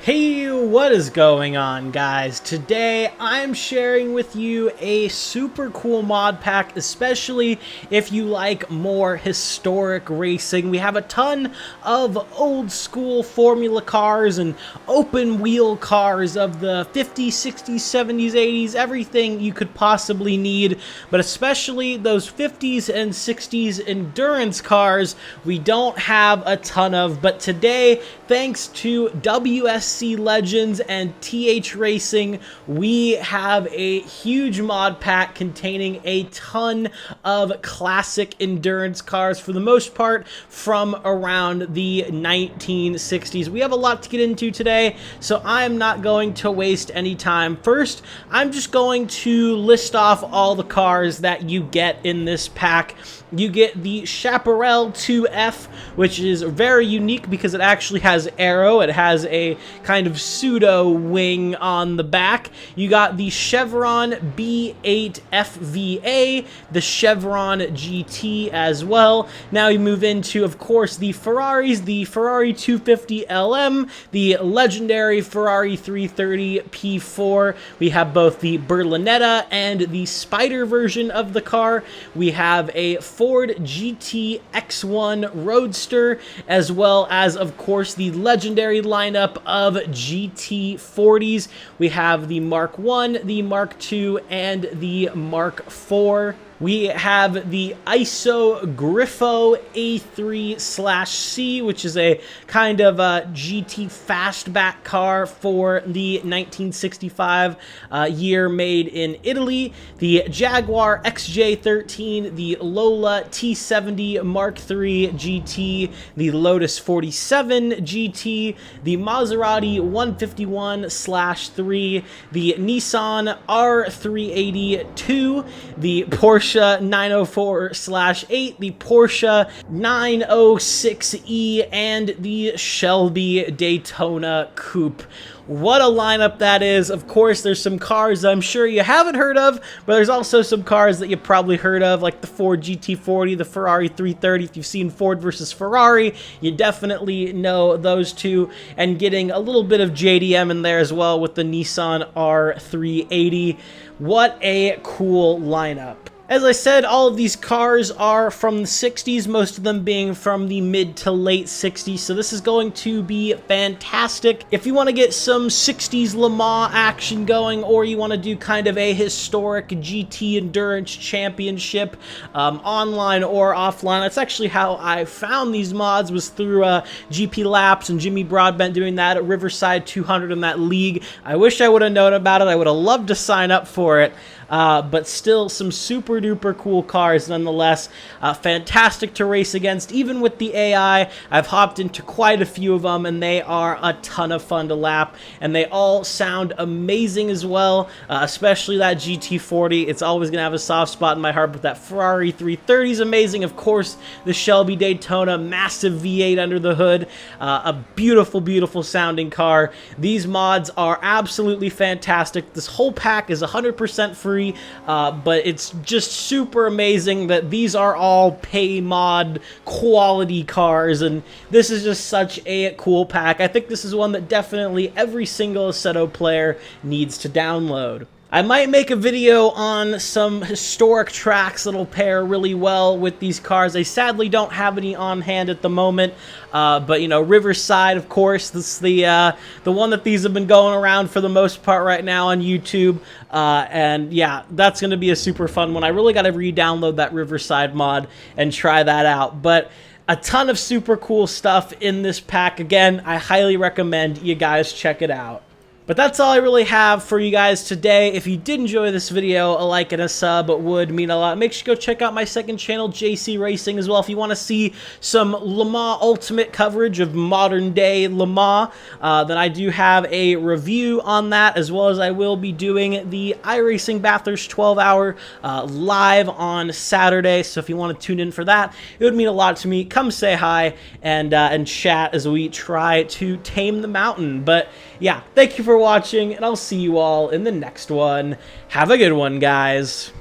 Hey, what is going on, guys? Today I'm sharing with you a super cool mod pack, especially if you like more historic racing. We have a ton of old school formula cars and open wheel cars of the 50s, 60s, 70s, 80s, everything you could possibly need, but especially those 50s and 60s endurance cars we don't have a ton of. But today, thanks to WSC Legends and TH Racing, we have a huge mod pack containing a ton of classic endurance cars, for the most part from around the 1960s. We have a lot to get into today, so I'm not going to waste any time. First, I'm just going to list off all the cars that you get in this pack. You get the Cappello 2F, which is very unique because it actually has aero. It has a kind of pseudo wing on the back. You got the Chevron B8 FVA, the Chevron GT as well. Now you move into, of course, the Ferraris, the Ferrari 250 LM, the legendary Ferrari 330 P4. We have both the Berlinetta and the Spider version of the car. We have a Ford GT X1 Roadster, as well as, of course, the legendary lineup of GT40s. We have the Mark 1, the Mark 2, and the Mark 4. We have the ISO Griffo A3/C, which is a kind of a GT fastback car for the 1965 year, made in Italy. The Jaguar XJ13, the Lola T70 Mark III GT, the Lotus 47 GT, the Maserati 151/3, the Nissan R380-2, the Porsche 904/8, the Porsche 906E, and the Shelby Daytona Coupe. What a lineup that is. Of course, there's some cars I'm sure you haven't heard of, but there's also some cars that you probably heard of, like the Ford GT40, the Ferrari 330. If you've seen Ford versus Ferrari, you definitely know those two, and getting a little bit of JDM in there as well with the Nissan R380. What a cool lineup. As I said, all of these cars are from the 60s, most of them being from the mid to late 60s, so this is going to be fantastic. If you want to get some 60s Le Mans action going, or you want to do kind of a historic GT Endurance Championship, online or offline, that's actually how I found these mods, was through GP Laps and Jimmy Broadbent doing that at Riverside 200 in that league. I wish I would have known about it. I would have loved to sign up for it. But still some super duper cool cars nonetheless. Fantastic to race against, even with the AI. I've hopped into quite a few of them, and they are a ton of fun to lap, and they all sound amazing as well, especially that GT40. It's always going to have a soft spot in my heart, but that Ferrari 330 is amazing. Of course, the Shelby Daytona, massive V8 under the hood, a beautiful, beautiful sounding car. These mods are absolutely fantastic. This whole pack is 100% free. But it's just super amazing that these are all pay mod quality cars, and this is just such a cool pack. I think this is one that definitely every single Assetto player needs to download. I might make a video on some historic tracks that'll pair really well with these cars. I sadly don't have any on hand at the moment, but you know, Riverside, of course, this is the one that these have been going around for the most part right now on YouTube, and yeah, that's going to be a super fun one. I really got to re-download that Riverside mod and try that out, but a ton of super cool stuff in this pack. Again, I highly recommend you guys check it out. But that's all I really have for you guys today. If you did enjoy this video, a like and a sub would mean a lot. Make sure you go check out my second channel, JC Racing, as well, if you want to see some Le Mans Ultimate coverage of modern day Le Mans. Then I do have a review on that, as well as I will be doing the iRacing Bathurst 12-hour live on Saturday. So if you want to tune in for that, it would mean a lot to me. Come say hi and chat as we try to tame the mountain. But yeah, thank you for watching, and I'll see you all in the next one. Have a good one, guys.